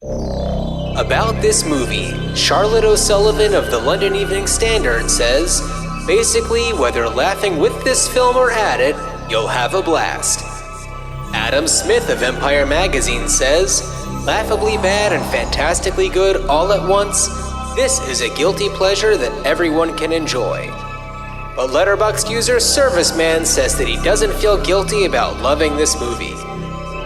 About this movie, Charlotte O'Sullivan of the London Evening Standard says, basically, whether laughing with this film or at it, you'll have a blast. Adam Smith of Empire Magazine says, laughably bad and fantastically good all at once, this is a guilty pleasure that everyone can enjoy. But Letterboxd user Serviceman says that he doesn't feel guilty about loving this movie.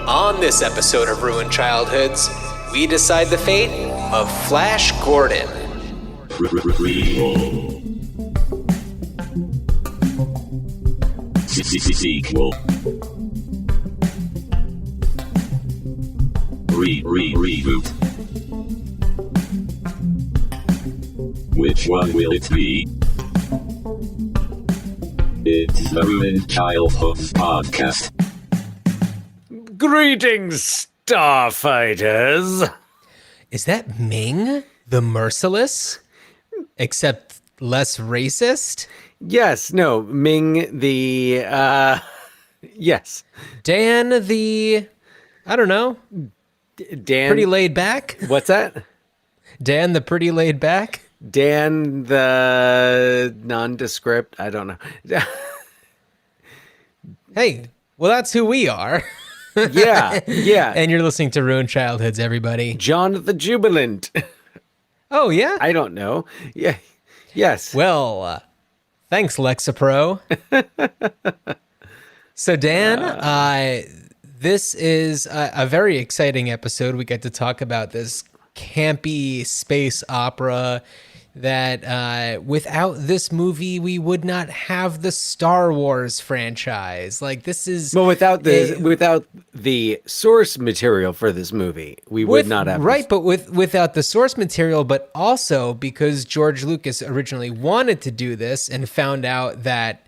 On this episode of Ruined Childhoods, we decide the fate of Flash Gordon. Sequel. Reboot. Which one will it be? It's the Ruined Childhoods podcast. Greetings, Starfighters! Is that Ming, the Merciless? Except less racist? Yes, no, Ming the, yes. Dan the, I don't know, Dan. pretty laid back? What's that? Dan the pretty laid back? Dan the nondescript? I don't know. Hey, well, that's who we are. Yeah. And you're listening to Ruined Childhoods, everybody. John the Jubilant. Oh, yeah? I don't know. Yeah. Yes. Well, thanks, Lexapro. So, Dan, this is a very exciting episode. We get to talk about this campy space opera that without this movie, we would not have the Star Wars franchise. Like, this is... Well, without the source material for this movie, we would not have... Right, but without the source material, but also because George Lucas originally wanted to do this and found out that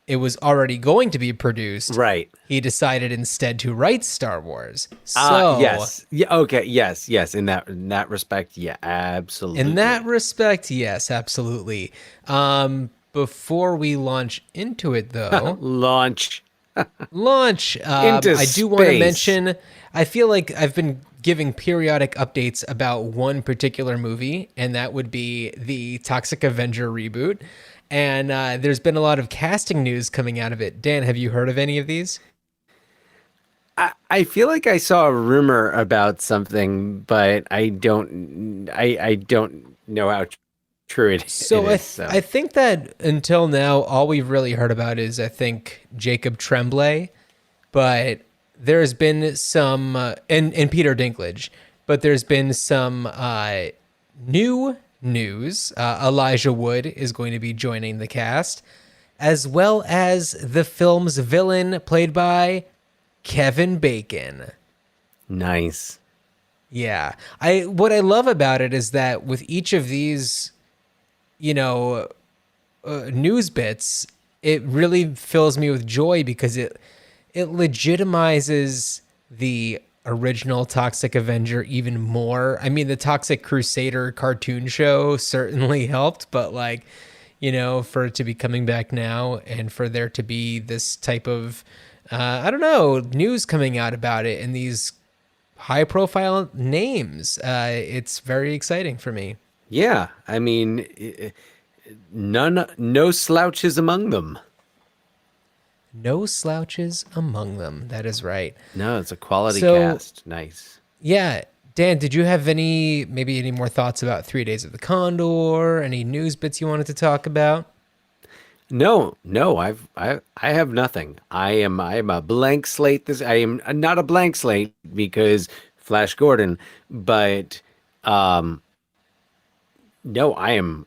it was already going to be produced. Right. He decided instead to write Star Wars. So yes. Yeah. Okay. Yes. Yes. In that respect, yeah, absolutely. in that respect, yes, absolutely. Before we launch into it, though, launch. Into I do want to mention, I feel like I've been giving periodic updates about one particular movie, and that would be the Toxic Avenger reboot. And there's been a lot of casting news coming out of it. Dan, have you heard of any of these? I feel like I saw a rumor about something, but I don't know how true it is. So I think that until now, all we've really heard about is, I think, Jacob Tremblay, but there's been some, and Peter Dinklage, but there's been some new news. Elijah Wood is going to be joining the cast, as well as the film's villain played by Kevin Bacon. Nice. Yeah. What I love about it is that with each of these, news bits, it really fills me with joy because it legitimizes the original Toxic Avenger even more. I mean, the Toxic Crusader cartoon show certainly helped, but for it to be coming back now and for there to be this type of, news coming out about it and these high profile names, it's very exciting for me. Yeah. I mean, no slouches among them. No slouches among them. That is right. No, it's a quality cast. Nice. Yeah. Dan, did you have any more thoughts about 3 Days of the Condor? Any news bits you wanted to talk about? No, I have nothing. I am a blank slate. I am not a blank slate because Flash Gordon, but no, I'm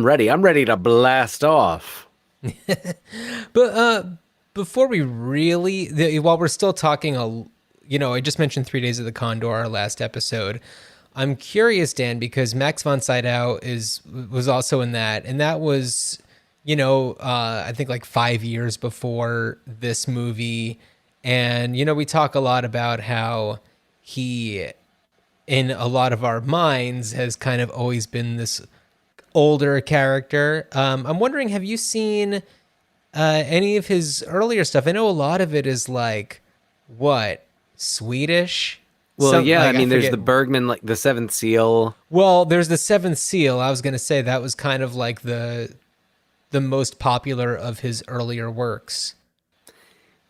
ready. I'm ready to blast off. But before we really, while we're still talking, I just mentioned 3 Days of the Condor, our last episode. I'm curious, Dan, because Max von Sydow was also in that, and that was, I think like 5 years before this movie. And, we talk a lot about how he, in a lot of our minds, has kind of always been this older character. I'm wondering, have you seen any of his earlier stuff? I know a lot of it is like, Swedish? Well, yeah, I Like I mean, there's forget. the Bergman, like the Seventh Seal. Well, there's the Seventh Seal. I was gonna say that was kind of like the most popular of his earlier works.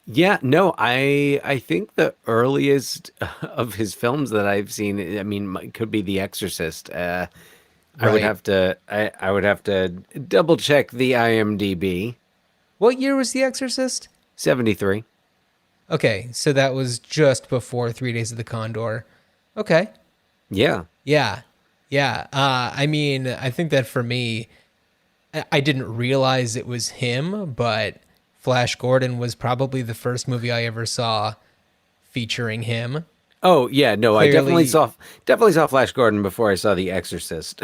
Yeah, no, I think the earliest of his films that I've seen, I mean, could be The Exorcist. Right. I would have to double check the IMDb. What year was The Exorcist? 73. Okay, so that was just before 3 Days of the Condor. Okay. Yeah. Yeah. Yeah. I mean, I think that for me, I didn't realize it was him, but Flash Gordon was probably the first movie I ever saw featuring him. Oh, yeah, no, I Clearly, definitely saw Flash Gordon before I saw The Exorcist.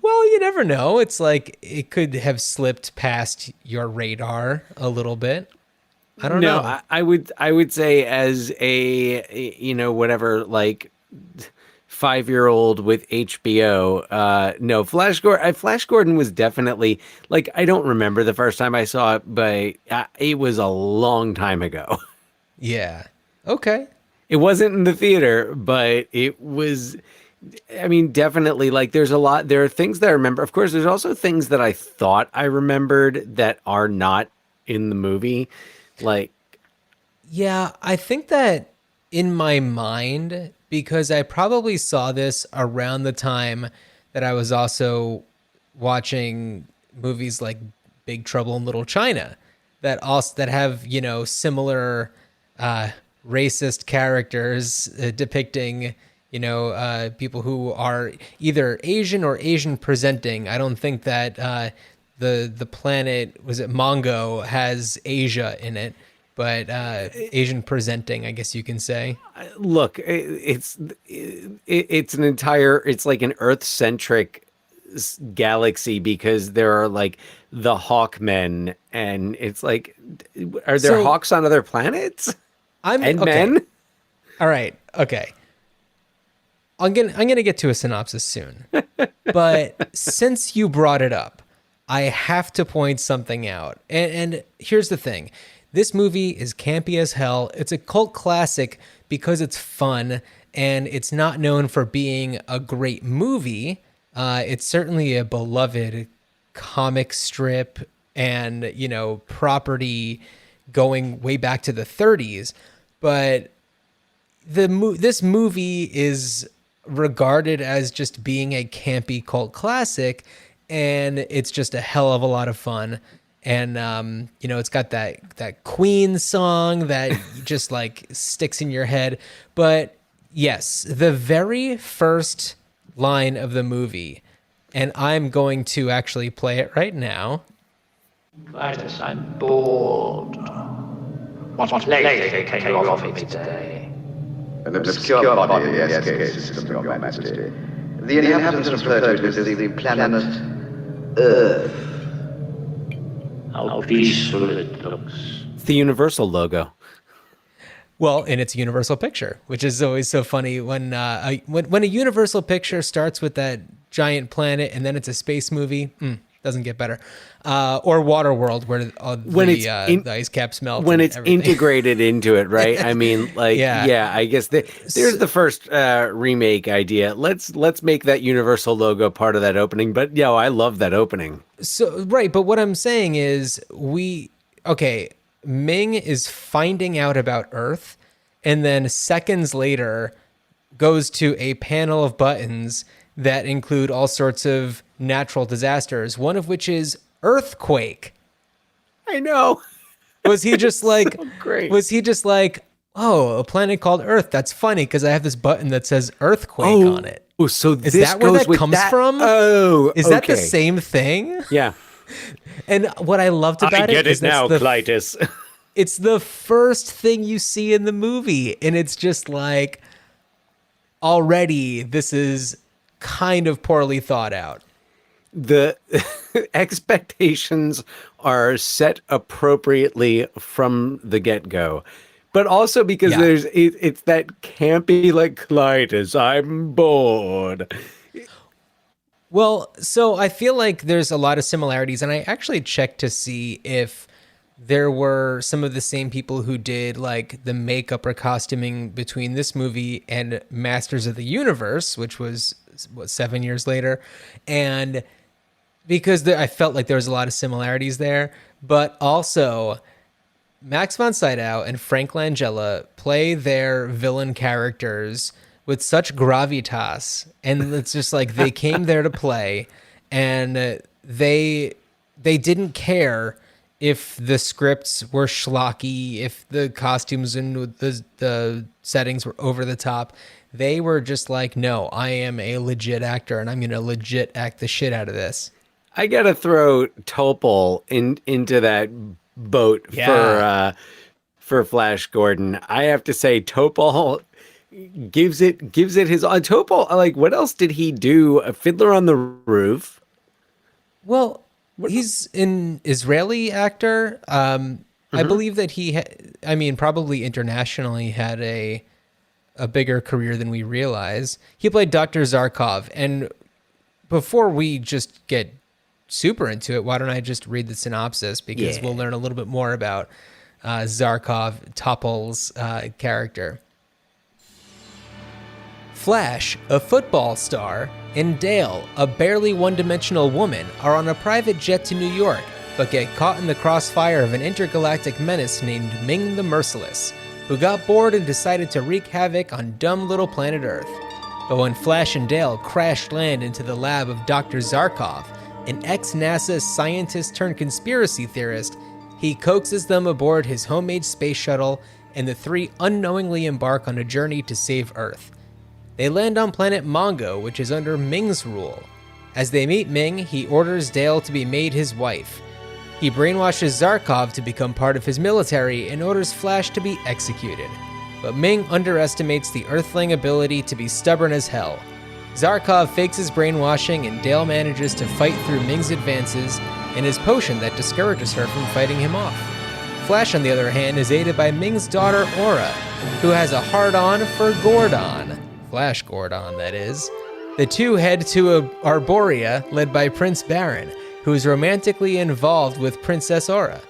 well, you never know. It's like it could have slipped past your radar a little bit. I don't No, know. I would say as whatever, like 5-year-old with HBO. No, Flash Gordon was definitely, like, I don't remember the first time I saw it, but it was a long time ago. Yeah. Okay. It wasn't in the theater, but it was. I mean, definitely, like, there are things that I remember. Of course, there's also things that I thought I remembered that are not in the movie. Like, Yeah, I think that in my mind, because I probably saw this around the time that I was also watching movies like Big Trouble in Little China that have, similar uh, racist characters depicting, people who are either Asian or Asian presenting. I don't think that the planet, was it Mongo, has Asia in it, but Asian presenting, I guess you can say. look, it's an entire, it's like an Earth-centric galaxy because there are like the Hawkmen, and it's like, are there So hawks on other planets I'm and okay. men? All right. Okay. I'm gonna get to a synopsis soon. But since you brought it up, I have to point something out. And here's the thing. This movie is campy as hell. It's a cult classic because it's fun and it's not known for being a great movie. It's certainly a beloved comic strip and, property going way back to the 30s. But this movie is regarded as just being a campy cult classic, and it's just a hell of a lot of fun. And it's got that Queen song that just like sticks in your head. But yes, the very first line of the movie, and I'm going to actually play it right now. Titus, I'm bored. What plague can you offer me today? An obscure body in the SK system, Your Majesty. The inhabitants refer to it as the planet Earth. How peaceful it looks. It's the Universal logo. Well, and it's a Universal picture, which is always so funny when a Universal picture starts with that giant planet and then it's a space movie. Doesn't get better. Or Waterworld, where the ice caps melt. When and it's everything. integrated into it, right? I mean, like, Yeah. yeah, I guess there's the first remake idea. Let's make that Universal logo part of that opening. But I love that opening. So right, but what I'm saying is Ming is finding out about Earth, and then seconds later goes to a panel of buttons that include all sorts of natural disasters, one of which is earthquake. I know. Was he just like, great. was he just like, oh, a planet called Earth? That's funny because I have this button that says earthquake on it. Oh, so Is this that where goes that with comes that? from? Oh, Is that the okay. same thing? Yeah. And what I loved about is that's Clytus. it's the first thing you see in the movie, and it's just like, already this is kind of poorly thought out. The expectations are set appropriately from the get-go, but also because Yeah. it's that campy, like, Clytus, I'm bored. Well, so I feel like there's a lot of similarities, and I actually checked to see if there were some of the same people who did like the makeup or costuming between this movie and Masters of the Universe, which was what, 7 years later. And because I felt like there was a lot of similarities there, but also Max von Sydow and Frank Langella play their villain characters with such gravitas, and it's just like they came there to play, and they didn't care if the scripts were schlocky, if the costumes and the settings were over the top. They were just like, no, I am a legit actor, and I'm gonna legit act the shit out of this. I gotta throw Topol into that boat for Flash Gordon. I have to say Topol gives it his Topol. Like, what else did he do? A Fiddler on the Roof. Well, he's an Israeli actor. I believe that probably internationally had a bigger career than we realize. He played Dr. Zarkov, and before we just get super into it, why don't I just read the synopsis, because we'll learn a little bit more about Zarkov, Topol's character. Flash, a football star, and Dale, a barely one-dimensional woman, are on a private jet to New York, but get caught in the crossfire of an intergalactic menace named Ming the Merciless, who got bored and decided to wreak havoc on dumb little planet Earth. But when Flash and Dale crash land into the lab of Dr. Zarkov, an ex-NASA scientist turned conspiracy theorist, he coaxes them aboard his homemade space shuttle, and the three unknowingly embark on a journey to save Earth. They land on planet Mongo, which is under Ming's rule. As they meet Ming, he orders Dale to be made his wife. He brainwashes Zarkov to become part of his military and orders Flash to be executed. But Ming underestimates the Earthling ability to be stubborn as hell. Zarkov fakes his brainwashing, and Dale manages to fight through Ming's advances and his potion that discourages her from fighting him off. Flash, on the other hand, is aided by Ming's daughter, Aura, who has a hard-on for Gordon. Flash Gordon, that is. The two head to Arborea, led by Prince Baron, who is romantically involved with Princess Aura.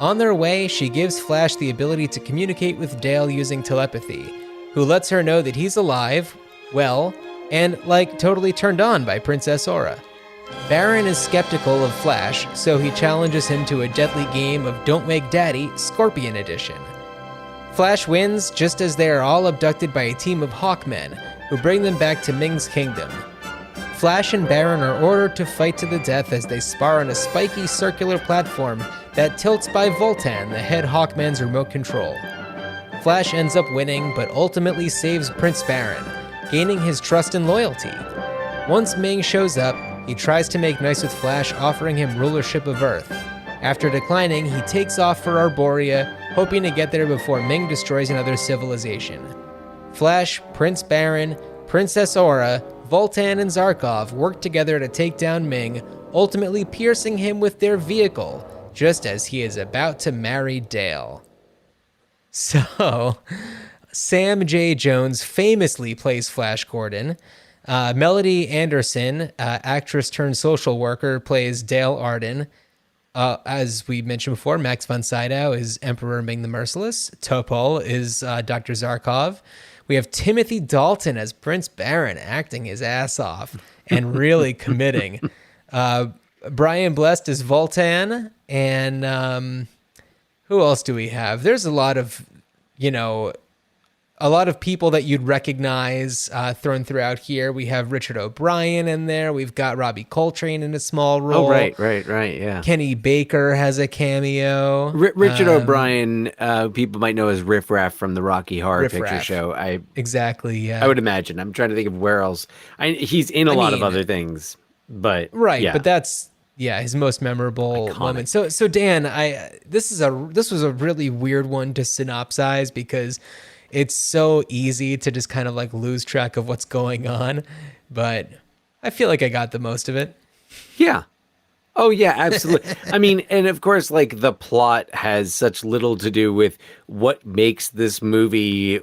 On their way, she gives Flash the ability to communicate with Dale using telepathy, who lets her know that he's alive, well, and, totally turned on by Princess Aura. Baron is skeptical of Flash, so he challenges him to a deadly game of Don't Wake Daddy, Scorpion Edition. Flash wins just as they are all abducted by a team of Hawkmen, who bring them back to Ming's kingdom. Flash and Baron are ordered to fight to the death as they spar on a spiky circular platform that tilts by Voltan, the head Hawkman's remote control. Flash ends up winning, but ultimately saves Prince Baron, gaining his trust and loyalty. Once Ming shows up, he tries to make nice with Flash, offering him rulership of Earth. After declining, he takes off for Arborea, hoping to get there before Ming destroys another civilization. Flash, Prince Baron, Princess Aura, Voltan, and Zarkov work together to take down Ming, ultimately piercing him with their vehicle, just as he is about to marry Dale. So, Sam J. Jones famously plays Flash Gordon. Melody Anderson, actress turned social worker, plays Dale Arden. As we mentioned before, Max von Sydow is Emperor Ming the Merciless. Topol is Dr. Zarkov. We have Timothy Dalton as Prince Baron, acting his ass off and really committing. Brian Blessed is Voltan. And who else do we have? There's a lot of people that you'd recognize thrown throughout here. We have Richard O'Brien in there. We've got Robbie Coltrane in a small role. Oh, right, yeah. Kenny Baker has a cameo. Richard O'Brien, people might know as Riff Raff from the Rocky Horror Riff Picture Raff. Show. Exactly, yeah. I would imagine. I'm trying to think of where else. He's in a lot of other things, but right. Yeah. But that's his most memorable Iconic. moment. So Dan, this was a really weird one to synopsize because it's so easy to just kind of lose track of what's going on, but I feel like I got the most of it. Yeah. Oh yeah, absolutely. I mean, and of course, the plot has such little to do with what makes this movie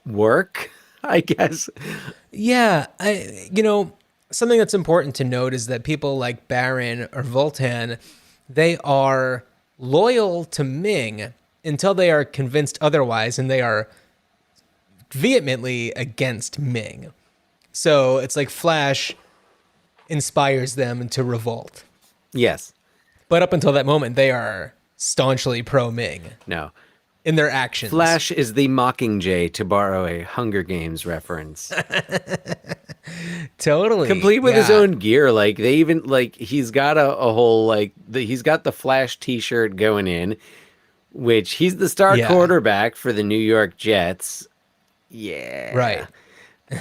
work, I guess. Yeah. Something that's important to note is that people like Baron or Voltan, they are loyal to Ming until they are convinced otherwise, and they are vehemently against Ming. So it's like Flash inspires them to revolt. Yes. But up until that moment, they are staunchly pro-Ming No. in their actions. Flash is the Mockingjay, to borrow a Hunger Games reference. Totally. Complete with his Yeah. own gear. Like they even like he's got a whole like he's got the Flash t-shirt going in, which he's the star Yeah. quarterback for the New York Jets. Yeah. Right.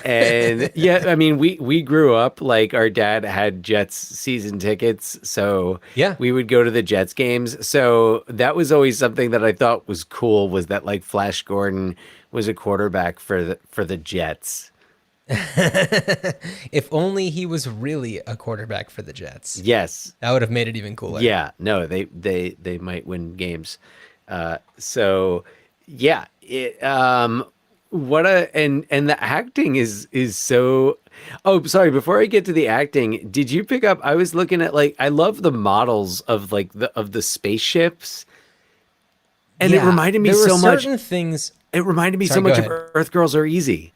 And yeah, I mean we grew up like our dad had Jets season tickets, so Yeah. we would go to the Jets games. So that was always something that I thought was cool, was that like Flash Gordon was a quarterback for the Jets. If only he was really a quarterback for the Jets. Yes. That would have made it even cooler. Yeah, no, they might win games. So yeah, what a and the acting is so. Oh, sorry. Before I get to the acting, did you pick up? I was looking at like I love the models of like the spaceships, and it Yeah, reminded me there were so much. certain things. It reminded me Sorry, so go much of ahead. Earth Girls Are Easy.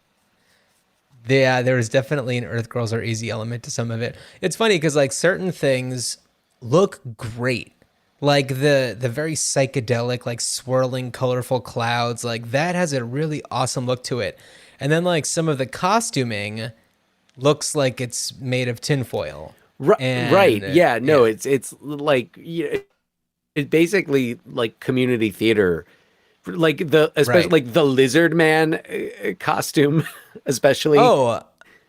Yeah, there was definitely an Earth Girls Are Easy element to some of it. It's funny because like certain things look great. Like the very psychedelic, like swirling, colorful clouds, like that has a really awesome look to it. And then like some of the costuming looks like it's made of tinfoil. And, Right. Yeah. No, it's like it's basically like community theater, like especially Right. like the lizard man costume, especially. Oh,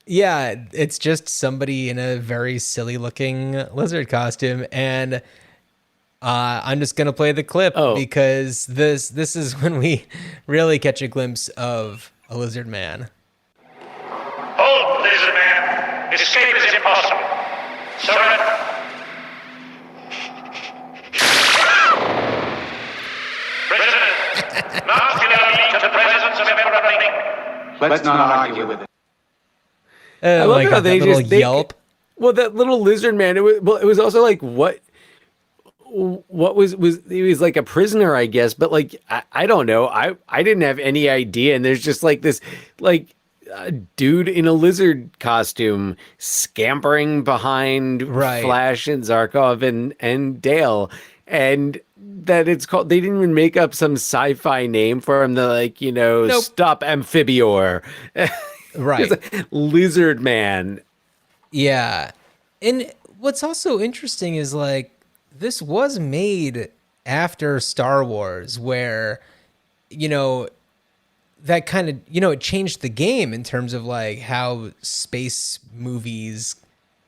yeah, it's just somebody in a very silly looking lizard costume, and I'm just gonna play the clip Oh. because this is when we really catch a glimpse of a lizard man. Hold, lizard man. Escape is impossible. Surrender. Prisoners, muscularly to the presence of Emperor Ming. Let's not argue with it. I love like how that they little just- they- yelp. Well, that little lizard man. It was also like what was he was like a prisoner, I guess, but like I don't know. I didn't have any idea, and there's just like this like dude in a lizard costume scampering behind Right. Flash and Zarkov and Dale, and that it's called. They didn't even make up some sci-fi name for him. They're like, Nope. Stop Amphibior. Right. It's like, Lizard Man. Yeah. And what's also interesting is like this was made after Star Wars, where, that kind of, it changed the game in terms of like how space movies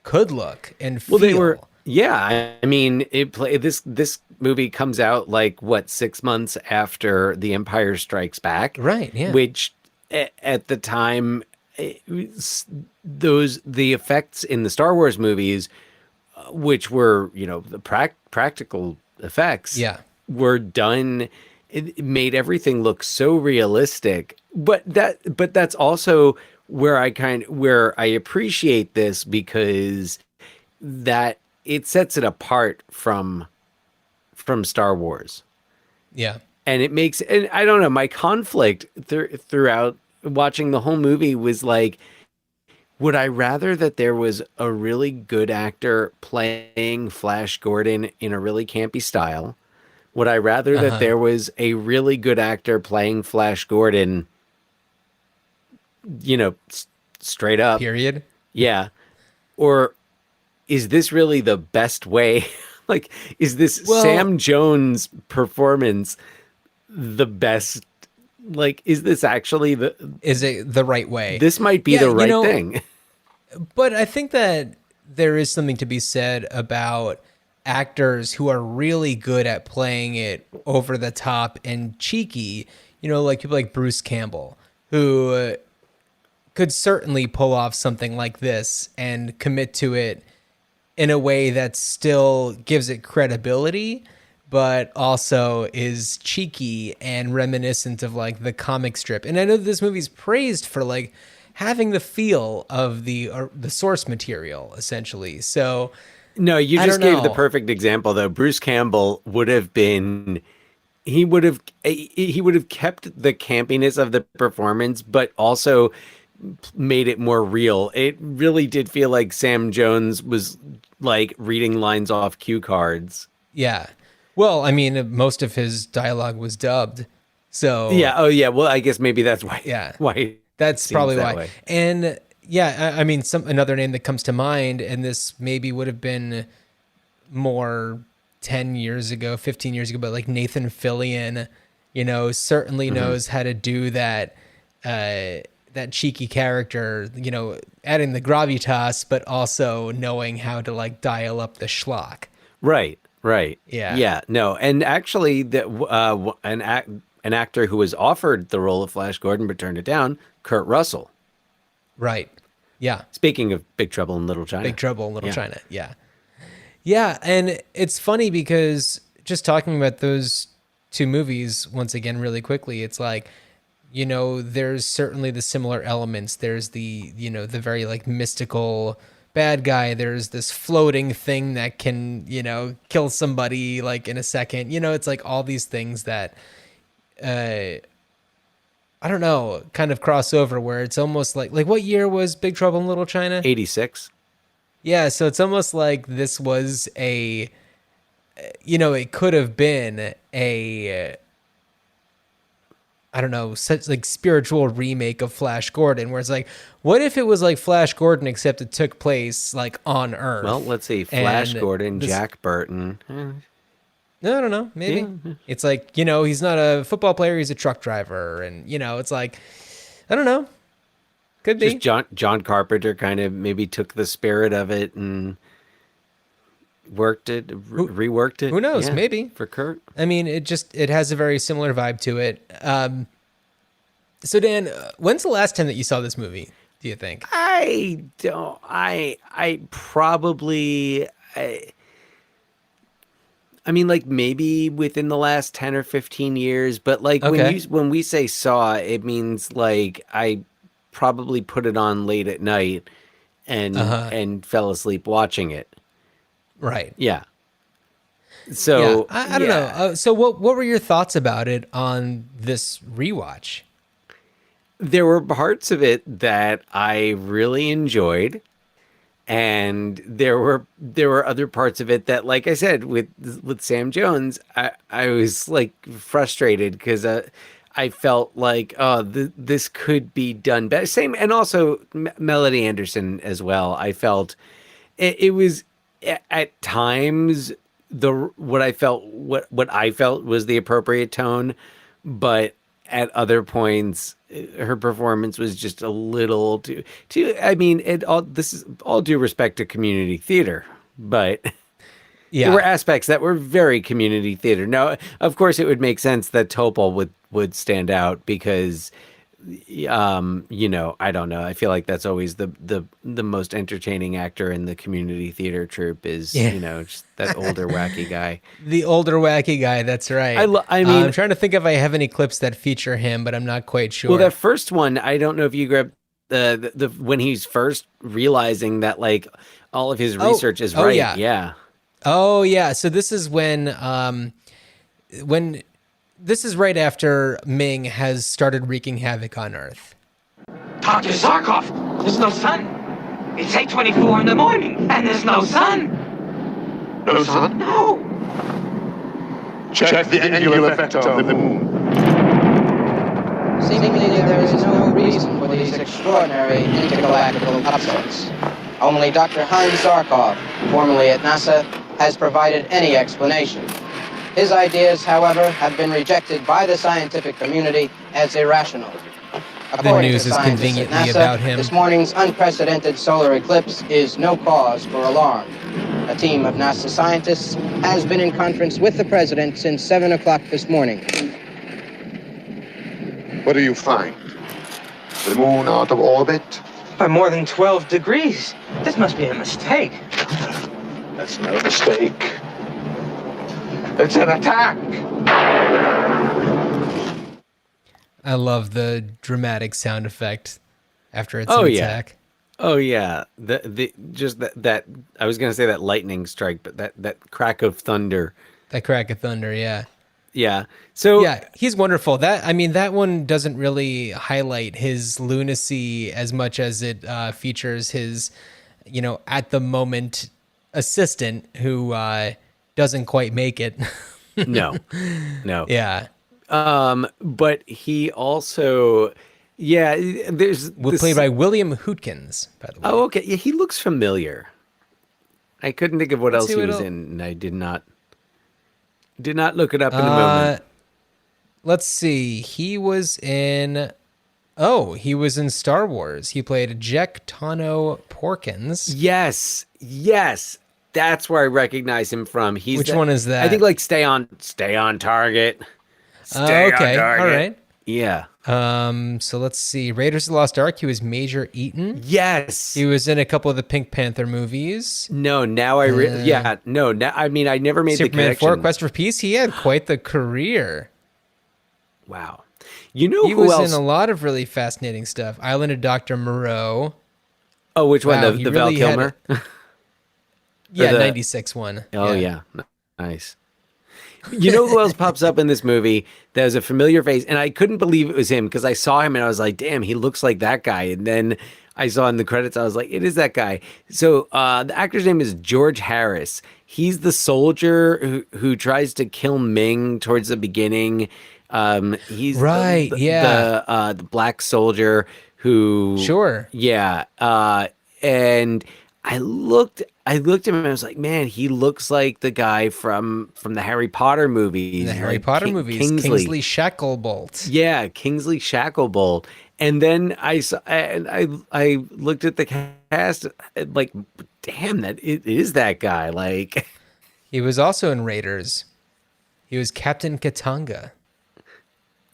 could look and feel. Well, they were, yeah. I mean, this movie comes out like what 6 months after The Empire Strikes Back, Right, yeah. Which at the time, the effects in the Star Wars movies, which were the practical effects, Yeah. were done. It made everything look so realistic, but that's also where I appreciate this, because that it sets it apart from Star Wars. Yeah. And it makes, and I don't know, my conflict throughout watching the whole movie was like, would I rather that there was a really good actor playing Flash Gordon in a really campy style? Would I rather that there was a really good actor playing Flash Gordon, straight up? Period. Yeah. Or is this really the best way? Like, is this Sam Jones' performance the best? Like, is this actually Is it the right way? this might be Yeah, the right thing? But I think that there is something to be said about actors who are really good at playing it over the top and cheeky, like people like Bruce Campbell, who could certainly pull off something like this and commit to it in a way that still gives it credibility, but also is cheeky and reminiscent of like the comic strip. And I know this movie's praised for like having the feel of the source material, essentially. So No, you I just don't gave the know. perfect example though. Bruce Campbell would have been he would have kept the campiness of the performance, but also made it more real. It really did feel like Sam Jones was like reading lines off cue cards. Yeah. Well, I mean, most of his dialogue was dubbed. So, Yeah. Oh, yeah. Well, I guess maybe that's why. yeah. Why it That's seems probably that why. way. And yeah, I mean, some another name that comes to mind, and this maybe would have been more 10 years ago, 15 years ago, but like Nathan Fillion, certainly knows how to do that, that cheeky character, adding the gravitas, but also knowing how to like dial up the schlock. Right. Right. Yeah. Yeah. No. And actually, an actor who was offered the role of Flash Gordon but turned it down, Kurt Russell. Right. Yeah. Speaking of Big Trouble in Little China. Big Trouble in Little Yeah. China. Yeah. Yeah. And it's funny because just talking about those two movies once again, really quickly, it's like, there's certainly the similar elements. There's the very like mystical bad guy. There's this floating thing that can, kill somebody like in a second. It's like all these things that, I don't know, kind of cross over where it's almost like what year was Big Trouble in Little China? 86. Yeah, so it's almost like this was it could have been I don't know, such like spiritual remake of Flash Gordon, where it's like, what if it was like Flash Gordon except it took place like on Earth? Well, let's see. Flash And Gordon, this- Jack Burton. No, I don't know. Maybe it's like he's not a football player; he's a truck driver, and it's like I don't know. Could be. Just John Carpenter kind of maybe took the spirit of it and worked it, reworked it. who knows? Yeah, Maybe. for Kurt. I mean, it has a very similar vibe to it. So Dan, when's the last time that you saw this movie? Do you think? I don't. I probably. I mean, like maybe within the last 10 or 15 years, but like Okay. when we say saw, it means like I probably put it on late at night and fell asleep watching it. Right. Yeah. Yeah. So I don't know. So what were your thoughts about it on this rewatch? there were parts of it that I really enjoyed. And there were other parts of it that, like I said, with Sam Jones, I was like frustrated because I felt like this could be done better. Same, and also Melody Anderson as well. I felt it was at times what I felt was the appropriate tone, but at other points her performance was just a little too I mean, this is all due respect to community theater, but Yeah. there were aspects that were very community theater. Now, of course, it would make sense that Topol would stand out because I don't know. I feel like that's always the most entertaining actor in the community theater troupe is, just that older wacky guy. The older wacky guy, that's right. I mean, I'm trying to think if I have any clips that feature him, but I'm not quite sure. well, that first one, I don't know if you grabbed the when he's first realizing that like all of his research is right. Yeah. Oh yeah. So this is when this is right after Ming has started wreaking havoc on Earth. Dr. Zarkov, there's no sun. It's 8:24 in the morning, and there's no sun. No sun? No. Check the angular effect of the moon. Seemingly there is no reason for these extraordinary intergalactical upsets. Only Dr. Hans Zarkov, formerly at NASA, has provided any explanation. His ideas, however, have been rejected by the scientific community as irrational. According news to is scientists conveniently at NASA, about him. this morning's unprecedented solar eclipse is no cause for alarm. A team of NASA scientists has been in conference with the president since 7 o'clock this morning. What do you find? The moon out of orbit? By more than 12 degrees. This must be a mistake. That's no mistake. It's an attack. I love the dramatic sound effect after it's Oh, an yeah. attack. Oh yeah, the just that I was gonna say that lightning strike, but that crack of thunder. That crack of thunder, yeah. Yeah. So Yeah, he's wonderful. That one doesn't really highlight his lunacy as much as it features his, at the moment assistant who doesn't quite make it. no, no. Yeah, But he also, yeah. There's played this. by William Hootkins, by the way. Oh, okay. Yeah, he looks familiar. I couldn't think of what Let's else see he what was el- in, and I did not look it up in a moment. Let's see. He was in Star Wars. He played Jack Tano Porkins. Yes, that's where I recognize him from. Which one is that? I think like Stay on Target. Stay on Okay, Target. all right. Yeah. So let's see. Raiders of the Lost Ark. He was Major Eaton. Yes. He was in a couple of the Pink Panther movies. No, now yeah, no, now, I mean, I never made Superman the 4, connection. Quest for Peace. He had quite the career. Wow. You know He who was else? in a lot of really fascinating stuff. Island of Dr. Moreau. Oh, which one? Wow, The he Val really had Kilmer? Yeah, the- 96 one. Oh, yeah. Nice. You know who else pops up in this movie that has a familiar face? And I couldn't believe it was him because I saw him and I was like, damn, he looks like that guy. And then I saw in the credits, I was like, it is that guy. So the actor's name is George Harris. He's the soldier who tries to kill Ming towards the beginning. He's Right, the black soldier who Sure. yeah. And I looked at him and I was like, man, he looks like the guy from the Harry Potter movies. The Harry like Potter movies. Kingsley Shacklebolt. Yeah, Kingsley Shacklebolt. And then I saw, and I looked at the cast, like, damn, that it is that guy. Like, He was also in Raiders. He was Captain Katanga.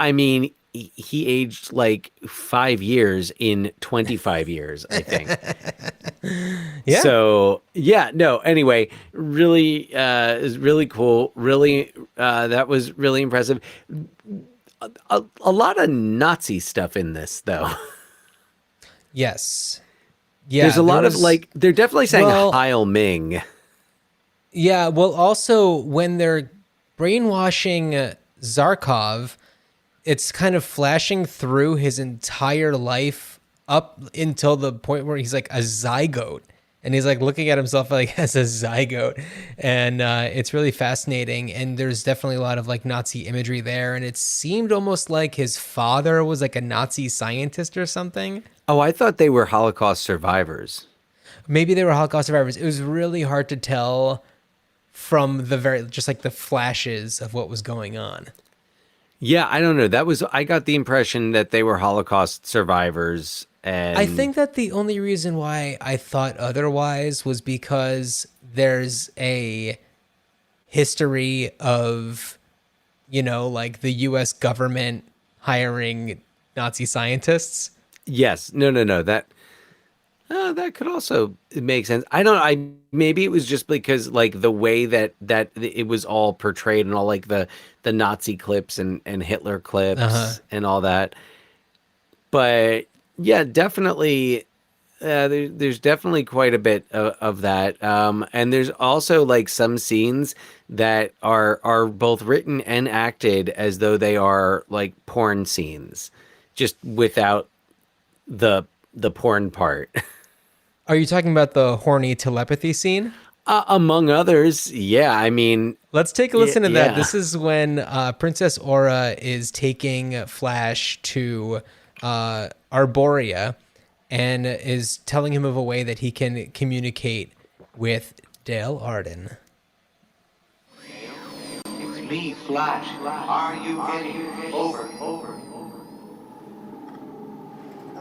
I mean, he aged like 5 years in 25 years, I think. Yeah. So yeah, no. Anyway, really, is really cool. Really, that was really impressive. A lot of Nazi stuff in this, though. Yes. Yeah. There's a lot of was- like, they're definitely saying Well- Heil Ming. Yeah. Well, also when they're brainwashing Zarkov, it's kind of flashing through his entire life up until the point where he's like a zygote. And he's like looking at himself like as a zygote. And it's really fascinating. And there's definitely a lot of like Nazi imagery there. And it seemed almost like his father was like a Nazi scientist or something. Oh, I thought they were Holocaust survivors. Maybe they were Holocaust survivors. It was really hard to tell from just like the flashes of what was going on. Yeah, I don't know. I got the impression that they were Holocaust survivors. And I think that the only reason why I thought otherwise was because there's a history of, like the US government hiring Nazi scientists. yes, no. That could also make sense. I don't know. Maybe it was just because like the way that it was all portrayed and all like the Nazi clips and Hitler clips and all that. But yeah, definitely. There's definitely quite a bit of that. And there's also like some scenes that are both written and acted as though they are like porn scenes, just without the porn part. Are you talking about the horny telepathy scene? Among others, yeah. I mean, Let's take a listen to that. yeah. This is when Princess Aura is taking Flash to Arborea and is telling him of a way that he can communicate with Dale Arden. It's me, Flash. Are you getting over?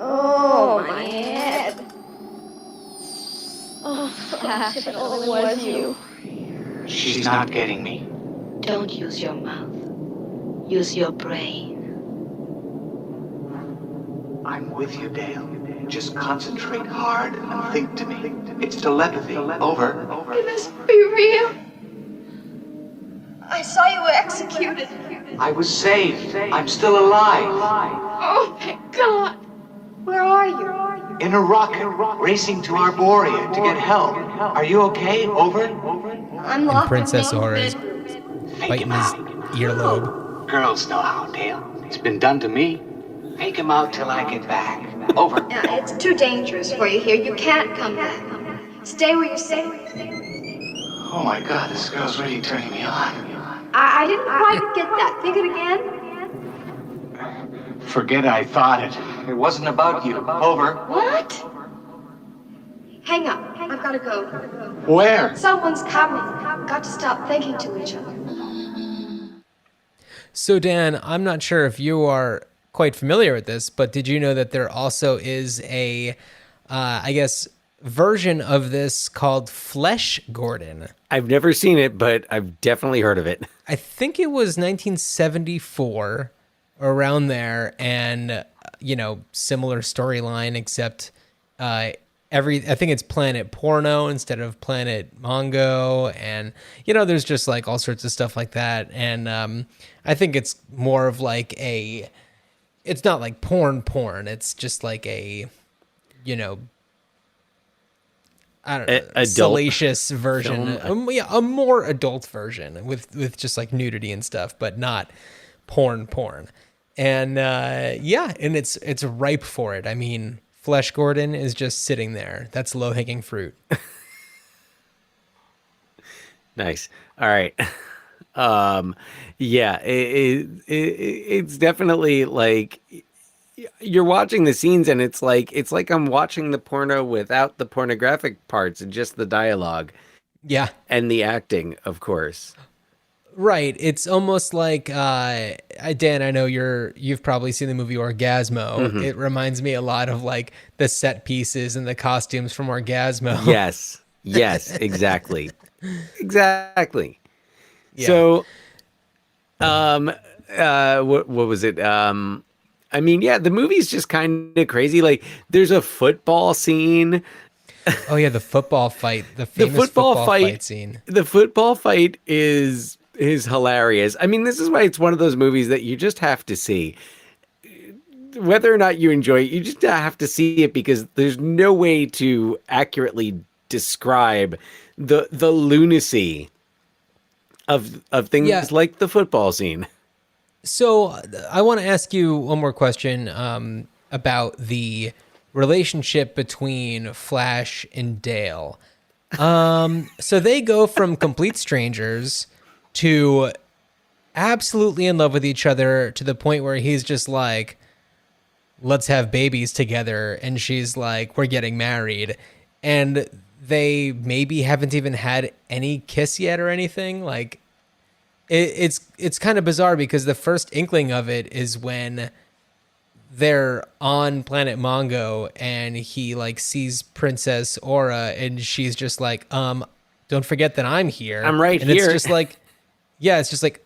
Oh, my head. Oh, Flash, if it only was you. She's not getting me. Don't use your mouth. Use your brain. I'm with you, Dale. Just concentrate hard and think to me. It's telepathy. Over. Can this be real? I saw you executed. I was saved. I'm still alive. Oh, my God. Where are you? in a rocket racing to Arborea to get help. Are you okay? Over? I'm And locked Princess in one Aura's bedroom. biting his earlobe. Girls know how, Dale. It's been done to me. Fake him out till I get back. Over. It's too dangerous for you here. You can't come back. Stay where you're safe. Oh my God, this girl's really turning me on. I didn't quite get that. Think it again. Forget I thought it. It wasn't about you. Over. What? Hang up. I've got to go. Where? Someone's coming. Got to stop thinking to each other. So, Dan, I'm not sure if you are quite familiar with this, but did you know that there also is a, I guess, version of this called Flesh Gordon? I've never seen it, but I've definitely heard of it. I think it was 1974, around there, and similar storyline, except I think it's Planet Porno instead of Planet Mongo, and there's just like all sorts of stuff like that, and I think it's more of like it's not like porn, it's just like a I don't know, Adult salacious version, film. a more adult version with just like nudity and stuff, but not porn. And and it's ripe for it. I mean, Flesh Gordon is just sitting there. That's low-hanging fruit. Nice. All right. It's definitely like you're watching the scenes and it's like I'm watching the porno without the pornographic parts and just the dialogue. Yeah. And the acting, of course. Right. It's almost like Dan, I know you've probably seen the movie Orgasmo. Mm-hmm. It reminds me a lot of like the set pieces and the costumes from Orgasmo. Yes, exactly. Exactly. Yeah. So what was it? I mean, yeah, the movie's just kind of crazy. Like, there's a football scene. Oh yeah, the football fight, the famous football fight scene. The football fight is hilarious. I mean, this is why it's one of those movies that you just have to see. Whether or not you enjoy it, you just have to see it because there's no way to accurately describe the lunacy of things like the football scene. So I want to ask you one more question about the relationship between Flash and Dale. So they go from complete strangers to absolutely in love with each other to the point where he's just like, let's have babies together. And she's like, we're getting married. And they maybe haven't even had any kiss yet or anything. Like, it's kind of bizarre because the first inkling of it is when they're on Planet Mongo and he like sees Princess Aura and she's just like, don't forget that I'm here. I'm right and here. It's just like, it's just like,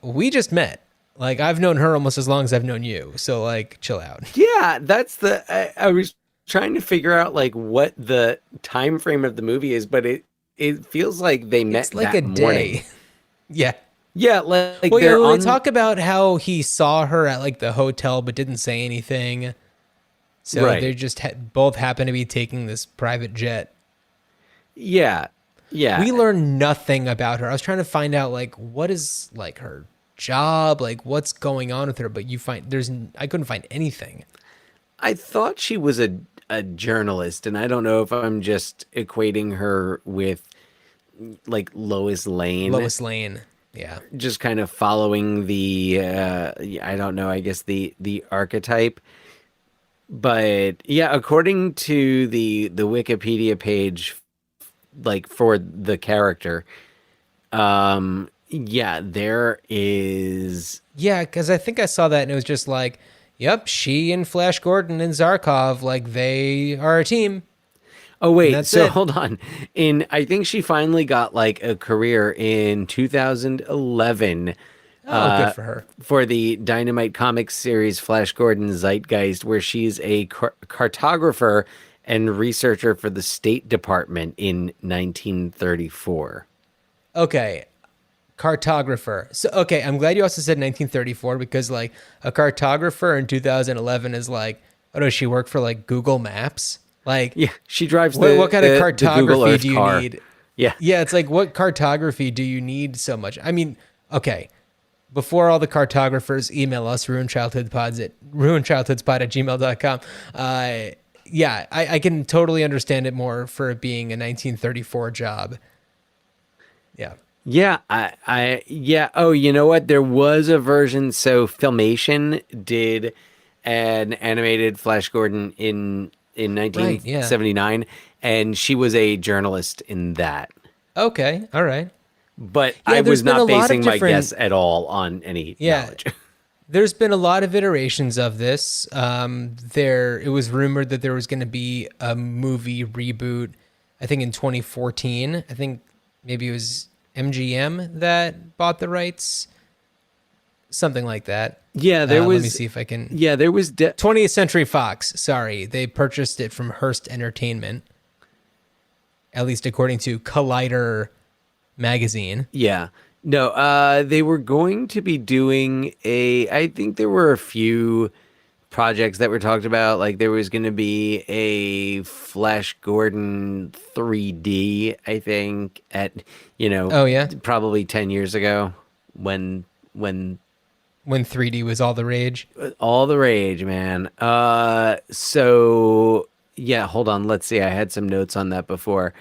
we just met. Like, I've known her almost as long as I've known you. So like, chill out. Yeah, that's I was trying to figure out like what the time frame of the movie is, but it feels like they met It's like that a morning. day. Yeah. Yeah, like Well, they're we on... talk about how he saw her at like the hotel but didn't say anything. So Right. they just both happen to be taking this private jet. Yeah. We learn nothing about her. I was trying to find out like what is like her job, like what's going on with her, but I couldn't find anything. I thought she was a journalist, and I don't know if I'm just equating her with like Lois Lane. Yeah. Just kind of following the I don't know, I guess the archetype. But yeah, according to the Wikipedia page like for the character, there is... Yeah, because I think I saw that and it was just like, yep, she and Flash Gordon and Zarkov, like they are a team. Oh, wait, so it. hold on. I think she finally got like a career in 2011. Good for her. For the Dynamite Comics series Flash Gordon Zeitgeist, where she's a cartographer and researcher for the State Department in 1934. Okay. Cartographer. So, okay, I'm glad you also said 1934 because like a cartographer in 2011 is like, oh, does she work for like Google Maps? Like, Yeah, she drives what kind of the Google cartography Earth do you car. need? Yeah. Yeah, it's like, what cartography do you need so much? I mean, okay, before all the cartographers email us, ruinchildhoodspod at gmail.com. Yeah, I can totally understand it more for it being a 1934 job. Yeah. Yeah, yeah. Oh, you know what? There was a version. So Filmation did an animated Flash Gordon in Right, yeah. 1979, and she was a journalist in that. Okay, all right. But Yeah, I there's was been a not lot of basing my different- guess at all on any Yeah. knowledge. There's been a lot of iterations of this. It was rumored that there was going to be a movie reboot, I think in 2014. I think maybe it was MGM that bought the rights, something like that. Yeah, there was. Let me see if I can. Yeah, there was. 20th Century Fox. Sorry, they purchased it from Hearst Entertainment, at least according to Collider magazine. Yeah. No, they were going to be doing I think there were a few projects that were talked about. Like there was going to be a Flash Gordon 3D, I think, Oh, yeah? probably 10 years ago when When 3D was all the rage. all the rage, man. So yeah, hold on. Let's see. I had some notes on that before.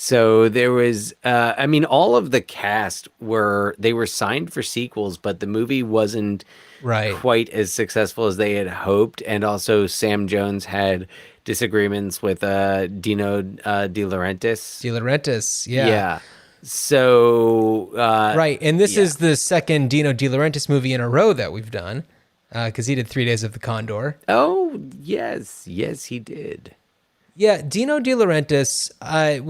So there was, I mean, all of the cast were signed for sequels, but the movie wasn't Right. quite as successful as they had hoped. And also Sam Jones had disagreements with Dino De Laurentiis. De Laurentiis, yeah. Yeah. So Right, and this yeah. is the second Dino De Laurentiis movie in a row that we've done, because he did 3 Days of the Condor. Oh, yes, he did. Yeah, Dino De Laurentiis I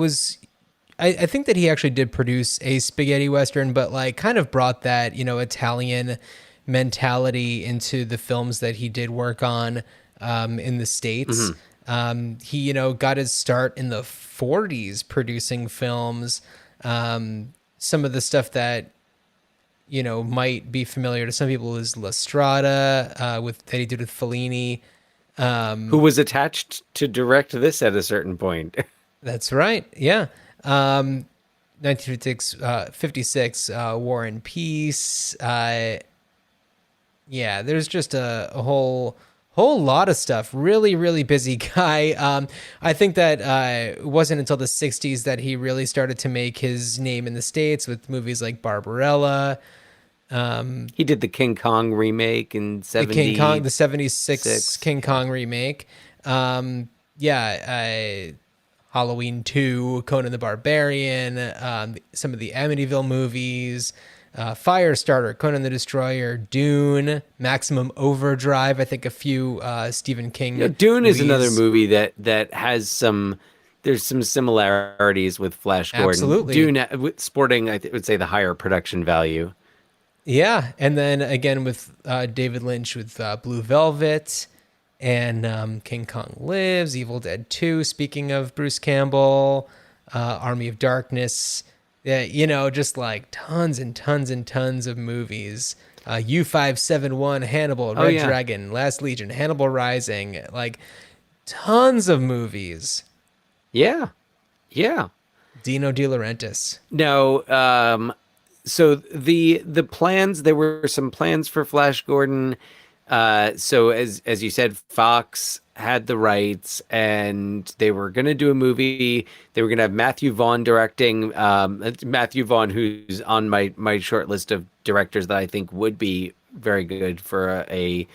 think that he actually did produce a spaghetti western, but like kind of brought that, Italian mentality into the films that he did work on in the States. He, got his start in the 40s producing films. Some of the stuff that, might be familiar to some people is La Strada, that he did with Fellini. Who was attached to direct this at a certain point. That's right. Yeah. 1956, 56, War and Peace. Yeah, there's just a whole lot of stuff. Really, really busy guy. I think that it wasn't until the 60s that he really started to make his name in the States with movies like Barbarella. He did the King Kong remake in 70. The 76 King Kong remake. Halloween 2, Conan the Barbarian, some of the Amityville movies, Firestarter, Conan the Destroyer, Dune, Maximum Overdrive. I think a few Stephen King. Yeah, Dune is another movies. movie that has there's some similarities with Flash Gordon. Absolutely. Dune sporting, I would say, the higher production value. Yeah, and then again with David Lynch with Blue Velvet and King Kong Lives, Evil Dead 2, speaking of Bruce Campbell, Army of Darkness, just like tons and tons and tons of movies. U-571, Hannibal, Red Dragon, Last Legion, Hannibal Rising, like tons of movies. Yeah. Dino De Laurentiis. No, so the plans, there were some plans for Flash Gordon. So as you said, Fox had the rights and they were going to do a movie. They were going to have Matthew Vaughn directing, Matthew Vaughn, who's on my short list of directors that I think would be very good for a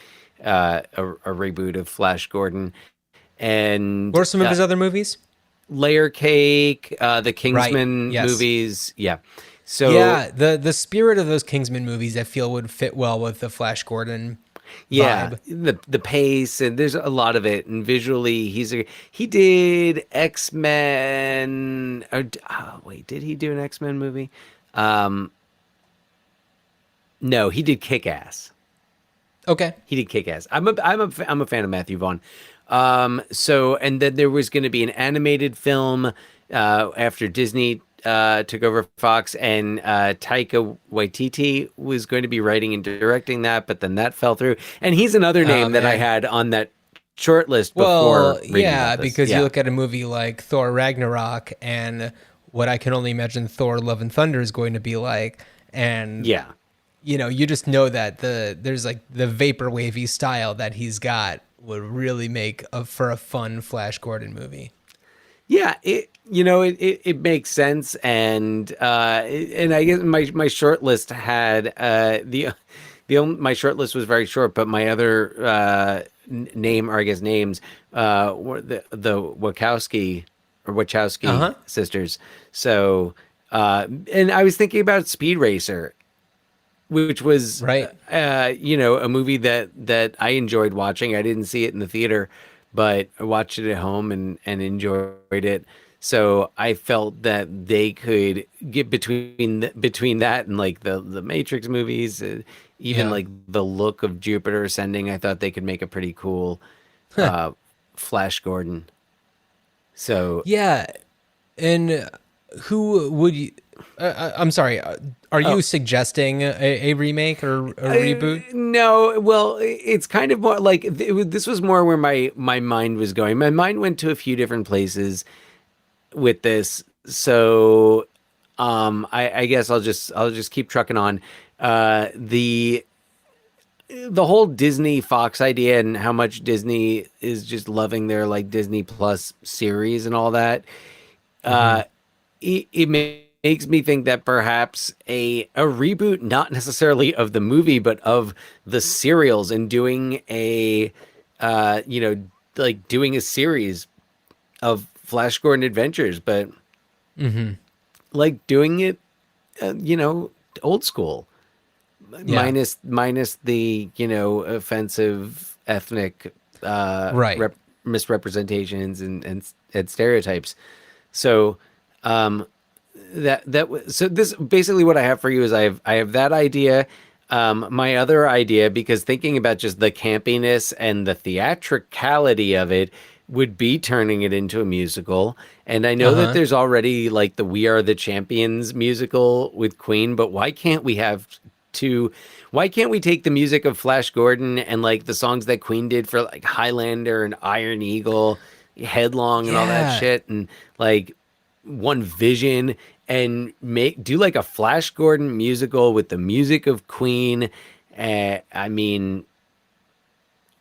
reboot of Flash Gordon. And What are some of his other movies? Layer Cake, the Kingsman Right, yes. movies. Yeah. So yeah, the spirit of those Kingsman movies I feel would fit well with the Flash Gordon vibe. the pace, and there's a lot of it, and visually he did X-Men. Wait, did he do an X-Men movie? No, he did Kick-Ass. Okay. He did Kick-Ass. I'm a fan of Matthew Vaughn. So, and then there was going to be an animated film after Disney took over Fox, and Taika Waititi was going to be writing and directing that, but then that fell through. And he's another name that I had on that shortlist before Well, reading yeah, about this. because Yeah. you look at a movie like Thor Ragnarok and what I can only imagine Thor Love and Thunder is going to be like, and Yeah. you just know that there's like the vapor wavy style that he's got would really make for a fun Flash Gordon movie. Yeah, it makes sense, and I guess my short list had my short list was very short, but my other name, or I guess names, were the Wachowski Uh-huh. sisters. So, and I was thinking about Speed Racer, which was Right. a movie that I enjoyed watching. I didn't see it in the theater, but I watched it at home and enjoyed it. So I felt that they could get between that and like the Matrix movies, even Yeah. like the look of Jupiter Ascending. I thought they could make a pretty cool Flash Gordon. So Yeah, and who would you? I'm sorry. Are you suggesting a remake or a reboot? No, well, it's kind of more like this was more where my mind was going. My mind went to a few different places with this. So, I guess I'll just keep trucking on. The whole Disney Fox idea and how much Disney is just loving their like Disney Plus series and all that. It makes me think that perhaps a reboot, not necessarily of the movie, but of the serials, and doing like doing a series of Flash Gordon adventures, but like doing it, old school, Yeah. minus the offensive ethnic Right. misrepresentations and stereotypes. So so this basically what I have for you is I have that idea. My other idea, because thinking about just the campiness and the theatricality of it, would be turning it into a musical. And I know that Uh-huh. there's already like the We Are the Champions musical with Queen, but why can't we take the music of Flash Gordon and like the songs that Queen did for like Highlander and Iron Eagle, Headlong and all that Yeah. shit, and like One Vision, and do like a Flash Gordon musical with the music of Queen. I mean,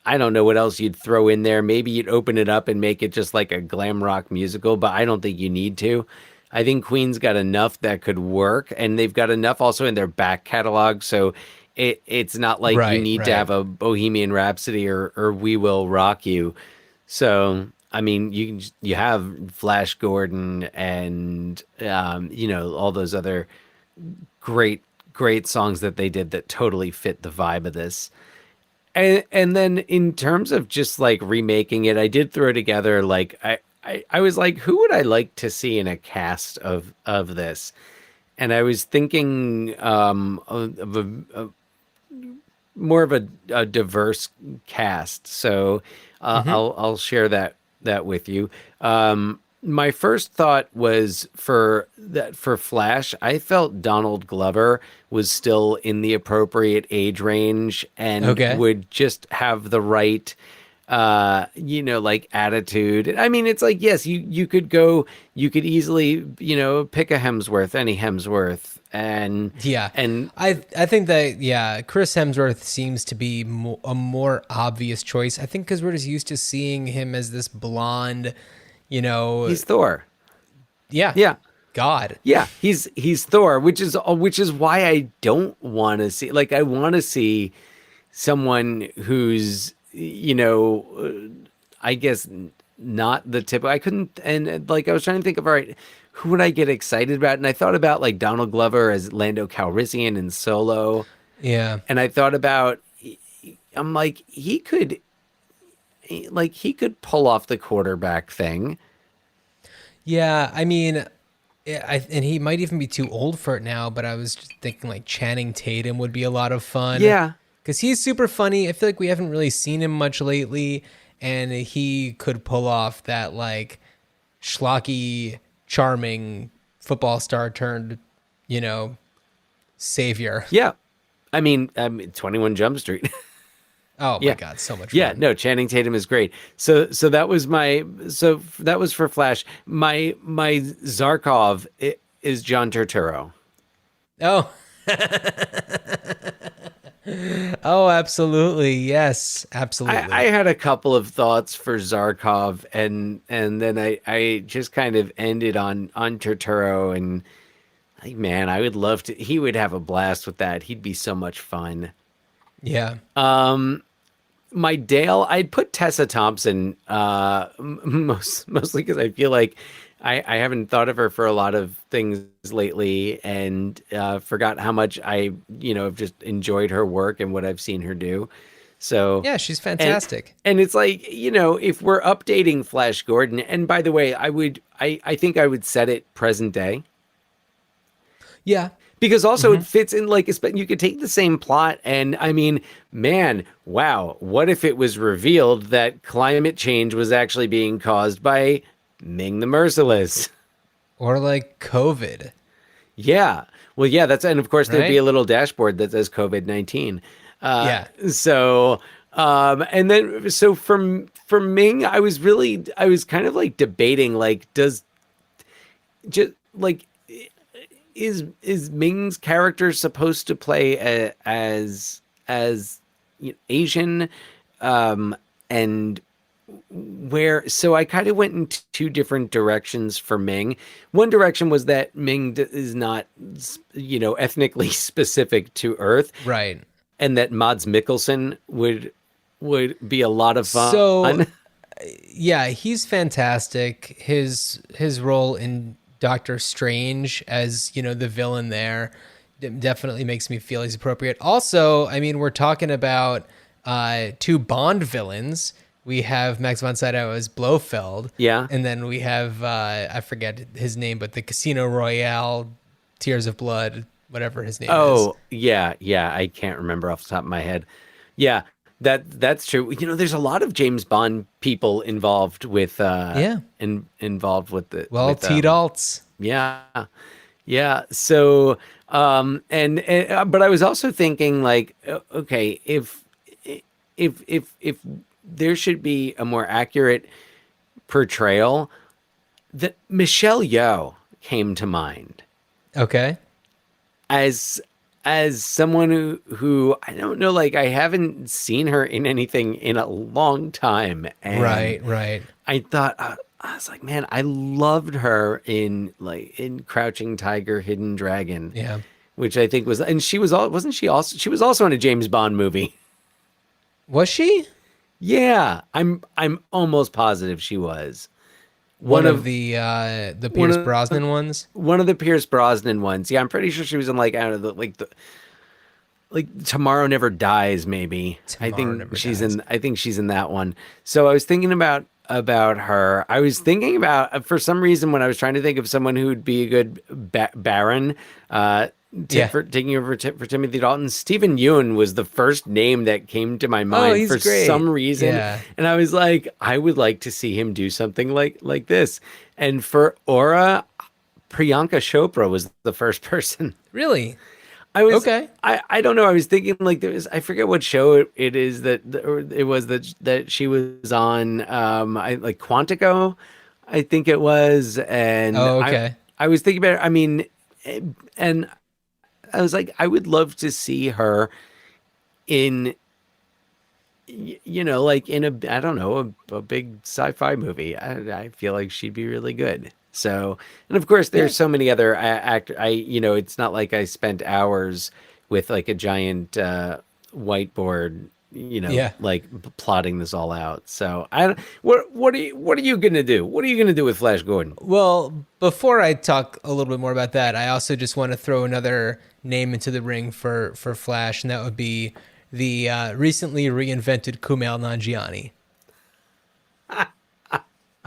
I don't know what else you'd throw in there. Maybe you'd open it up and make it just like a glam rock musical, but I don't think you need to. I think Queen's got enough that could work, and they've got enough also in their back catalog. So it's not like you Right. need to Right. have a Bohemian Rhapsody or We Will Rock You. So I mean, you have Flash Gordon and all those other great songs that they did that totally fit the vibe of this. And then in terms of just like remaking it, I did throw together like I was like, who would I like to see in a cast of this? And I was thinking of more of a diverse cast. So I'll share that with you. My first thought was for Flash, I felt Donald Glover was still in the appropriate age range and Okay. would just have the right like attitude. I mean, it's like, yes, you could easily, pick a Hemsworth, any Hemsworth, and Yeah. and I think that Chris Hemsworth seems to be a more obvious choice. I think because we're just used to seeing him as this blonde, he's Thor. yeah. Yeah. God. Yeah, he's Thor, which is why I don't want to see, like, I want to see someone who's, I guess not the tip. I couldn't, and like I was trying to think of, all right, who would I get excited about? And I thought about like Donald Glover as Lando Calrissian in Solo, Yeah. and I thought about, I'm like, he could pull off the quarterback thing. Yeah. I mean, and he might even be too old for it now, but I was just thinking like Channing Tatum would be a lot of fun. Yeah. Because he's super funny. I feel like we haven't really seen him much lately, and he could pull off that like schlocky, charming football star turned, savior. Yeah. I mean 21 Jump Street. Oh my Yeah. God, so much Yeah, fun. no, Channing Tatum is great. So that was for Flash. My Zarkov is John Turturro. Oh, oh, absolutely. Yes, I absolutely. had a couple of thoughts for Zarkov, and then I just kind of ended on Turturro, and like, man, I would love to. He would have a blast with that. He'd be so much fun. Yeah. My Dale, I'd put Tessa Thompson, mostly because I feel like I haven't thought of her for a lot of things lately, and forgot how much have just enjoyed her work and what I've seen her do. So, Yeah, she's and fantastic. and it's like, if we're updating Flash Gordon, and by the way, I think I would set it present day. Yeah. Because also it fits in, like, you could take the same plot, and I mean, man, wow, what if it was revealed that climate change was actually being caused by Ming the Merciless? Or like COVID, Yeah. Well, yeah, and of course there'd be a right? little dashboard that says COVID-19. Yeah. So, and then, so for Ming, I was kind of like debating, like, just like, is Ming's character supposed to play as Asian, and so I kind of went in two different directions for Ming. One direction was that Ming is not ethnically specific to Earth, Right. and that Mads Mikkelsen would be a lot of So fun. yeah, he's fantastic. His role in Doctor Strange as, the villain there definitely makes me feel he's appropriate. Also, I mean, we're talking about two Bond villains. We have Max von Sydow as Blofeld. Yeah. And then we have I forget his name, but the Casino Royale, Tears of Blood, whatever his name is. Oh, yeah, yeah. I can't remember off the top of my head. Yeah, that's true. There's a lot of James Bond people involved with Yeah. involved with the Well, T Daltz. yeah. Yeah. So and but I was also thinking, like, okay, if there should be a more accurate portrayal, that Michelle Yeoh came to mind Okay. as someone who I don't know, like, I haven't seen her in anything in a long time, and Right. I thought, I was like, man, I loved her in Crouching Tiger, Hidden Dragon, Yeah. which I think was, and she was she was also in a James Bond movie. Was she? Yeah, I'm almost positive she was One of the Pierce of- Brosnan ones. one of the Pierce Brosnan ones. Yeah, I'm pretty sure she was in, like, out of the Tomorrow Never Dies, maybe. Tomorrow Never Dies. I think she's in that one. So I was thinking about her. I was thinking about, for some reason, when I was trying to think of someone who would be a good Baron, for taking over for Timothy Dalton, Stephen Yeun was the first name that came to my mind he's for great. some reason. Yeah. And I was like, I would like to see him do something like this. And for Aura, Priyanka Chopra was the first person. Really? I was Okay. I don't know. I was thinking, like, I forget what show it is that she was on. I like Quantico, I think it was, and Oh, okay. I was thinking about it. I mean, and I was like, I would love to see her in, like, in I don't know, a big sci-fi movie. I feel like she'd be really good. So, and of course, there's so many other actors. It's not like I spent hours with, like, a giant whiteboard, like, plotting this all out. So, what are you gonna do? What are you gonna do with Flash Gordon? Well, before I talk a little bit more about that, I also just want to throw another name into the ring for Flash, and that would be the recently reinvented Kumail Nanjiani.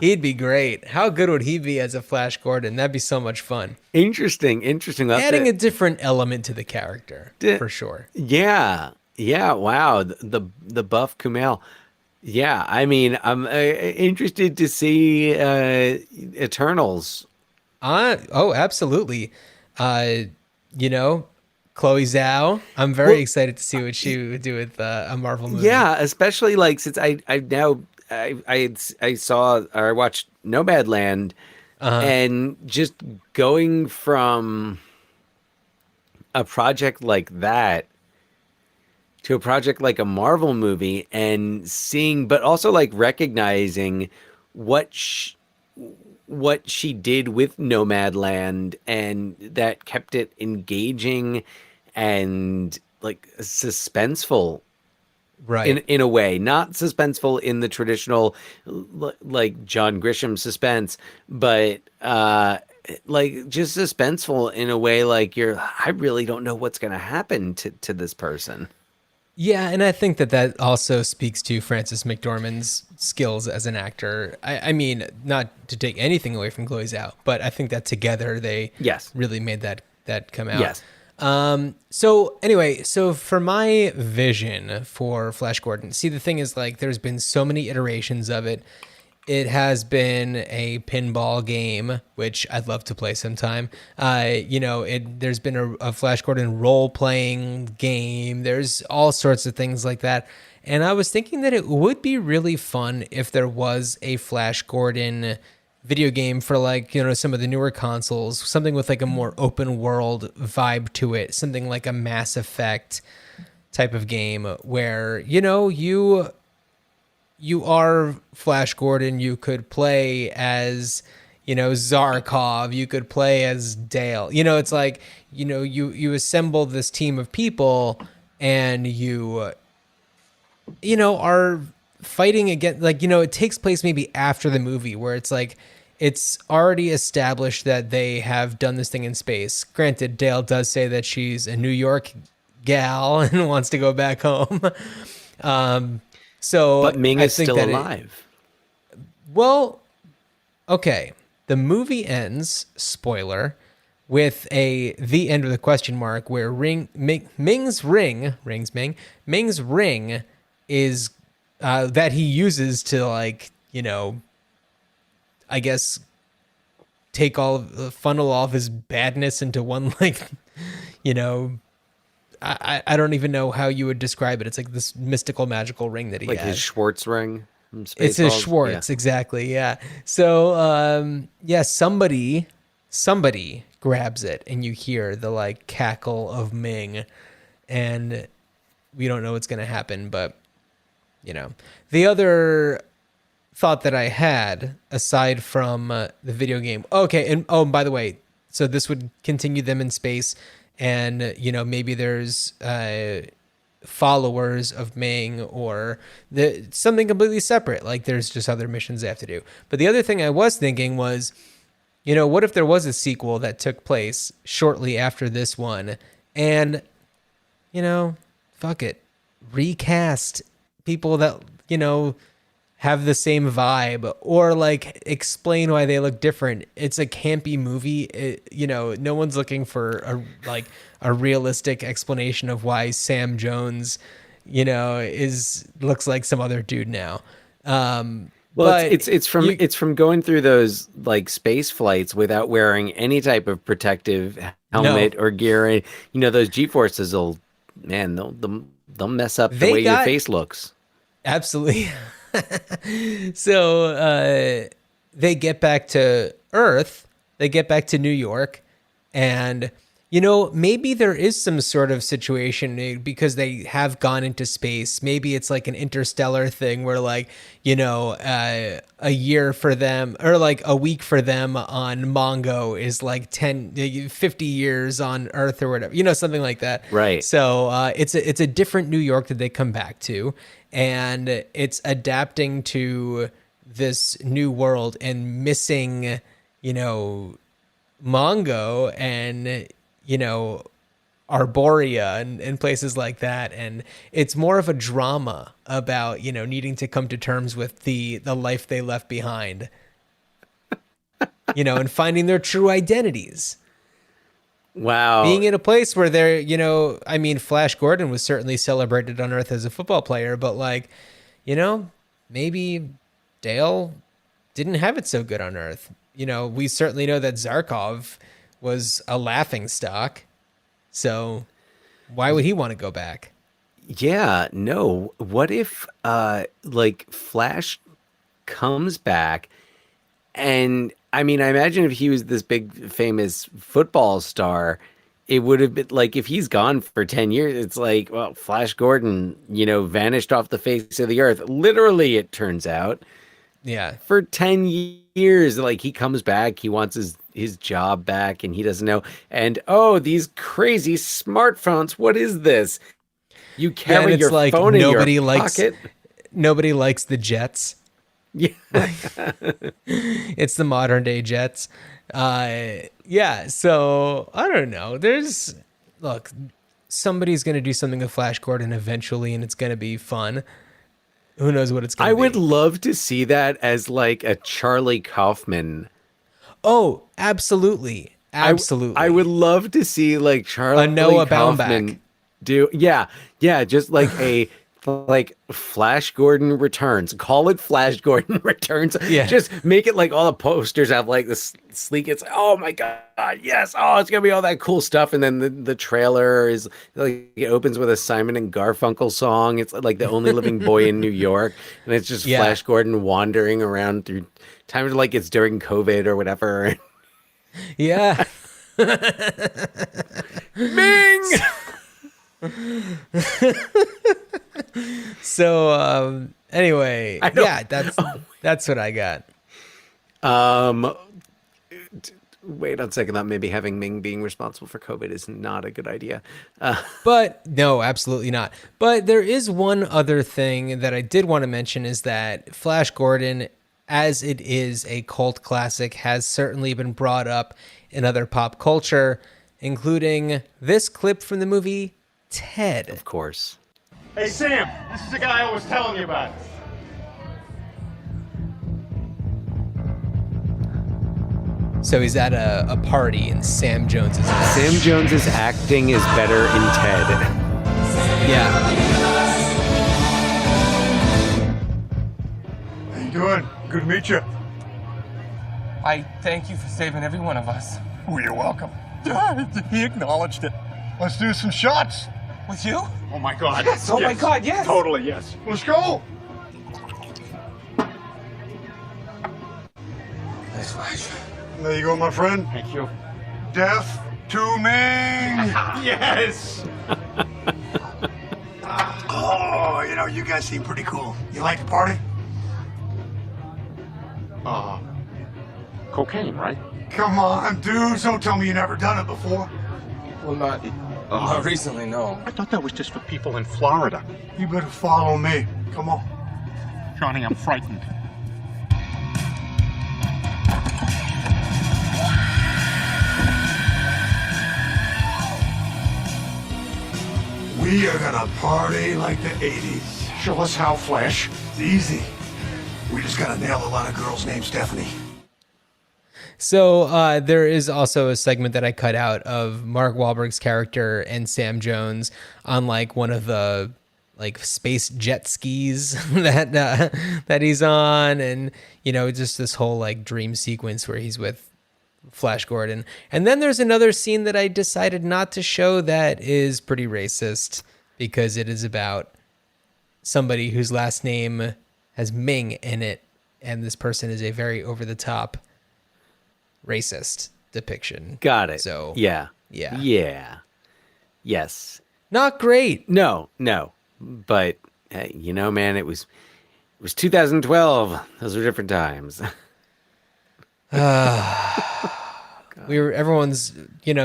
He'd be great. How good would he be as a Flash Gordon? That'd be so much fun. Interesting. Adding a different element to the character, for sure. Yeah. Wow. The buff Kumail. Yeah. I mean, I'm interested to see Oh, absolutely. You know, Chloe Zhao. I'm very excited to see what she would do with a Marvel movie. Yeah, especially like since I saw or I watched Nomadland, and just going from a project like that to a project like a Marvel movie and seeing, but also like recognizing what what she did with Nomadland and that kept it engaging and like suspenseful Right. in a way, not suspenseful in the traditional like John Grisham suspense, but like just suspenseful in a way like I really don't know what's going to happen to this person. Yeah, and I think that also speaks to Frances McDormand's skills as an actor. I mean, not to take anything away from Chloe Zhao, but I think that together they Yes. really made that come out. Yes. So anyway, so for my vision for Flash Gordon, see, the thing is, like, there's been so many iterations of it. It has been a pinball game, which I'd love to play sometime. There's been a Flash Gordon role-playing game. There's all sorts of things like that. And I was thinking that it would be really fun if there was a Flash Gordon video game for, like, some of the newer consoles, something with like a more open world vibe to it, something like a Mass Effect type of game where, you are Flash Gordon. You could play as, Zarkov. You could play as Dale. It's like, you assemble this team of people and you are fighting against, like, it takes place maybe after the movie where it's like, it's already established that they have done this thing in space. Granted, Dale does say that she's a New York gal and wants to go back home. But Ming is still alive. Well, okay. The movie ends, spoiler, with the end with a question mark where Ming's ring is that he uses to, like, I guess funnel all of his badness into one, like, I don't even know how you would describe it. It's like this mystical, magical ring that he like has. His Schwartz ring. From It's his Spaceballs. Schwartz, Yeah. exactly. Yeah. So, somebody grabs it, and you hear the, like, cackle of Ming, and we don't know what's going to happen. But the other thought that I had, aside from the video game. Okay, and by the way, so this would continue them in space. And, maybe there's followers of Ming or something completely separate. Like, there's just other missions they have to do. But the other thing I was thinking was, what if there was a sequel that took place shortly after this one? And, fuck it. Recast people that, have the same vibe, or like explain why they look different. It's a campy movie. No one's looking for a realistic explanation of why Sam Jones, looks like some other dude now. Well, but it's from going through those like space flights without wearing any type of protective helmet or gear. Those G-forces they'll mess up the way your face looks. Absolutely. So they get back to Earth, they get back to New York, and maybe there is some sort of situation because they have gone into space. Maybe it's like an interstellar thing where, like, a year for them, or like a week for them on Mongo is like 50 years on Earth or whatever, something like that. Right. So it's a different New York that they come back to, and it's adapting to this new world and missing, Mongo and, Arborea and places like that. And it's more of a drama about, needing to come to terms with the life they left behind, and finding their true identities. Wow. Being in a place where they're, Flash Gordon was certainly celebrated on Earth as a football player, but, like, maybe Dale didn't have it so good on Earth. We certainly know that Zarkov was a laughing stock. So Why would he want to go back? Yeah, no. What if like Flash comes back and I mean, I imagine if he was this big famous football star, it would have been like if he's gone for 10 years, it's like, well, Flash Gordon, vanished off the face of the earth. Literally, it turns out. Yeah. For 10 years, like he comes back, he wants his job back and he doesn't know. And oh, these crazy smartphones, what is this? You carry and your like phone in nobody your likes pocket. nobody likes the Jets. Yeah. It's the modern day Jets. Yeah, so I don't know. Look, somebody's going to do something with Flash Gordon eventually and it's going to be fun. Who knows what it's going to be. I would love to see that as like a Charlie Kaufman. Oh, absolutely. Absolutely. I would love to see like Charlie Noah Kaufman Baumbach. Just like a like Flash Gordon Returns. Call it Flash Gordon Returns. Yeah. Just make it like all the posters have like this sleek. It's oh my god, yes. Oh, it's gonna be all that cool stuff. And then the trailer is like it opens with a Simon and Garfunkel song. It's like the only living boy in New York, and it's just Flash Gordon wandering around through time like it's during COVID or whatever. Yeah. Bing. So anyway, yeah, that's what I got. Wait on a second. That maybe having Ming being responsible for COVID is not a good idea. But no, absolutely not. But there is one other thing that I did want to mention is that Flash Gordon, as it is a cult classic, has certainly been brought up in other pop culture, including this clip from the movie Ted. Of course. Hey, Sam, this is the guy I was telling you about. So he's at a party and Sam Jones is there. Sam Jones's acting is better in Ted. Yeah. How you doing? Good to meet you. I thank you for saving every one of us. Oh, you're welcome. He acknowledged it. Let's do some shots. With you? Oh my God. Yes. Oh my God, yes. Totally, yes. Let's go. Thanks, Flash. There you go, my friend. Thank you. Death to Ming. Yes. Oh, you guys seem pretty cool. You like the party? Cocaine, right? Come on, dudes. Don't tell me you never done it before. Well, not recently, no. I thought that was just for people in Florida. You better follow me. Come on. Johnny, I'm frightened. We are gonna party like the 80s. Show us how, Flash. It's easy. We just gotta nail a lot of girls named Stephanie. So there is also a segment that I cut out of Mark Wahlberg's character and Sam Jones on like one of the like space jet skis that he's on, and just this whole like dream sequence where he's with Flash Gordon. And then there's another scene that I decided not to show that is pretty racist because it is about somebody whose last name has Ming in it, and this person is a very over the top racist depiction. Got it. So yeah. Yes. Not great. No. But man, it was 2012. Those were different times. Everyone's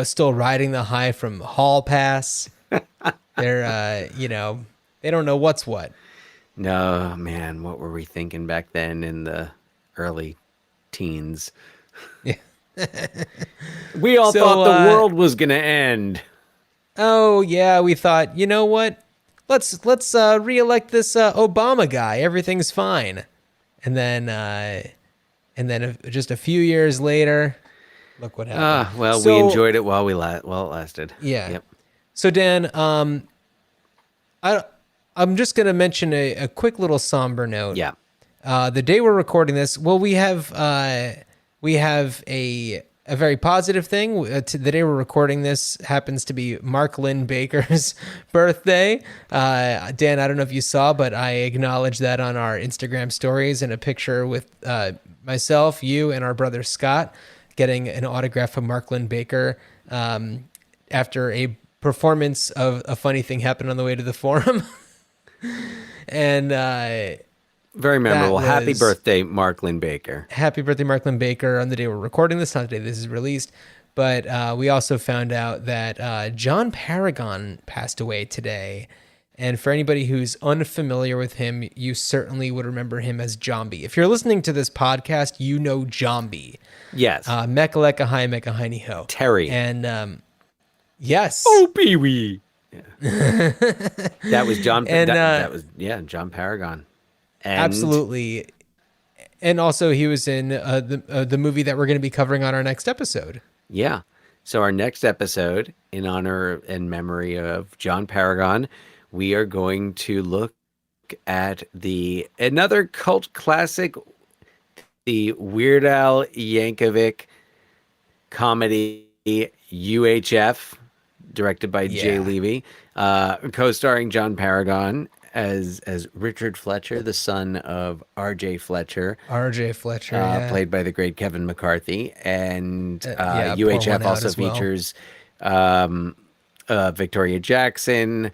still riding the high from Hall Pass. They're they don't know what's what. No, man, what were we thinking back then in the early teens? Yeah. We all thought the world was going to end. Oh, yeah, we thought, you know what? Let's reelect this Obama guy. Everything's fine. And then just a few years later, look what happened. We enjoyed it while it lasted. Yeah. Yep. So Dan, I'm just going to mention a quick little somber note. Yeah. The day we're recording this, well, we have a a very positive thing. The day we're recording this happens to be Mark Lynn Baker's birthday. Dan, I don't know if you saw, but I acknowledged that on our Instagram stories in a picture with myself, you, and our brother Scott getting an autograph from Mark Lynn Baker after a performance of A Funny Thing Happened on the Way to the Forum. And very memorable. Happy birthday, Mark Lynn Baker. Happy birthday, Mark Lynn Baker, on the day we're recording this, not the day this is released. But we also found out that John Paragon passed away today. And for anybody who's unfamiliar with him, you certainly would remember him as Zombie. If you're listening to this podcast, you know Zombie. Yes. Mechaleka hi, Mecha Heiny Ho. Terry. And yes. Oh, Pee Wee. Yeah. That was John. And that was John Paragon. And absolutely. And also he was in the movie that we're going to be covering on our next episode. Yeah. So our next episode, in honor and memory of John Paragon, we are going to look at another cult classic, the Weird Al Yankovic comedy UHF, directed by Jay Levy, co-starring John Paragon as Richard Fletcher, the son of R.J. Fletcher. R.J. Fletcher, played by the great Kevin McCarthy. And UHF also features Victoria Jackson,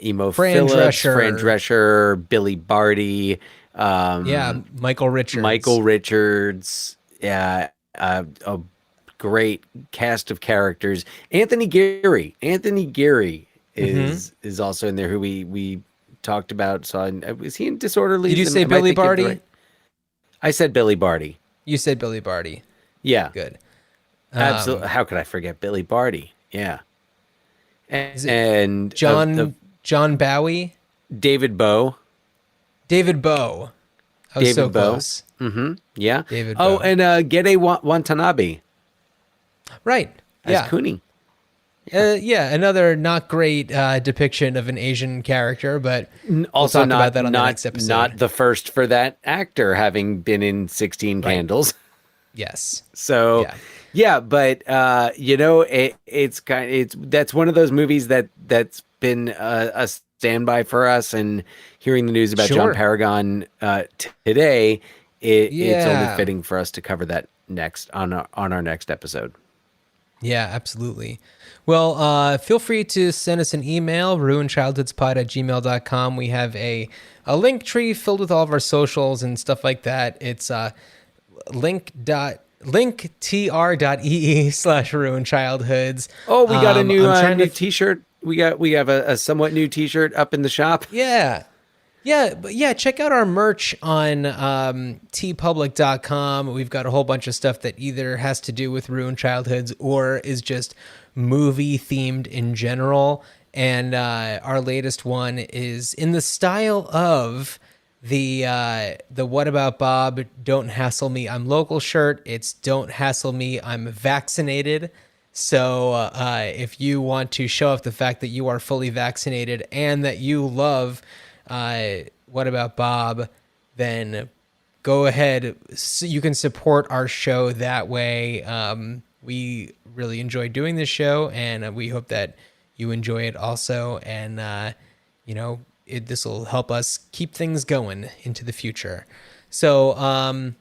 Emo Fran Phillips, Drescher. Fran Drescher, Billy Barty. Michael Richards. Michael Richards. Yeah, a great cast of characters. Anthony Geary. Anthony Geary is also in there, who we talked about. Was he in Disorderly? Did you say Billy Barty? I said Billy Barty. You said Billy Barty. Yeah. Good. Absolutely. How could I forget Billy Barty? Yeah. And John Bowie? David Bowe. David Bowe. I was so close. Mm-hmm. Yeah. David Bowe. And Gede Watanabe. Right. As Cooney. Another not great depiction of an Asian character, but also we'll talk about that on the next episode. Not the first for that actor, having been in 16 Candles. Yes. So, but that's one of those movies that's been a standby for us. And hearing the news about John Paragon today, it's only fitting for us to cover that next on our next episode. Yeah, absolutely. Well, feel free to send us an email, ruinchildhoodspod@gmail.com. We have a link tree filled with all of our socials and stuff like that. It's linktr.ee/ruinchildhoods. Oh, we got a new t-shirt. We have a somewhat new t-shirt up in the shop. Yeah. Check out our merch on tpublic.com. We've got a whole bunch of stuff that either has to do with Ruined Childhoods or is just movie themed in general. And our latest one is in the style of the What About Bob, Don't Hassle Me, I'm Local shirt. It's Don't Hassle Me, I'm Vaccinated. So if you want to show off the fact that you are fully vaccinated and that you love What About Bob, then go ahead. You can support our show that way. We really enjoy doing this show, and we hope that you enjoy it also. And, this will help us keep things going into the future. So,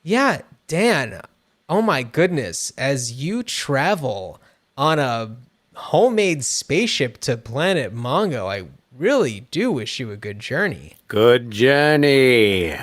Dan, oh my goodness, as you travel on a homemade spaceship to Planet Mongo, I really do wish you a good journey. Good journey.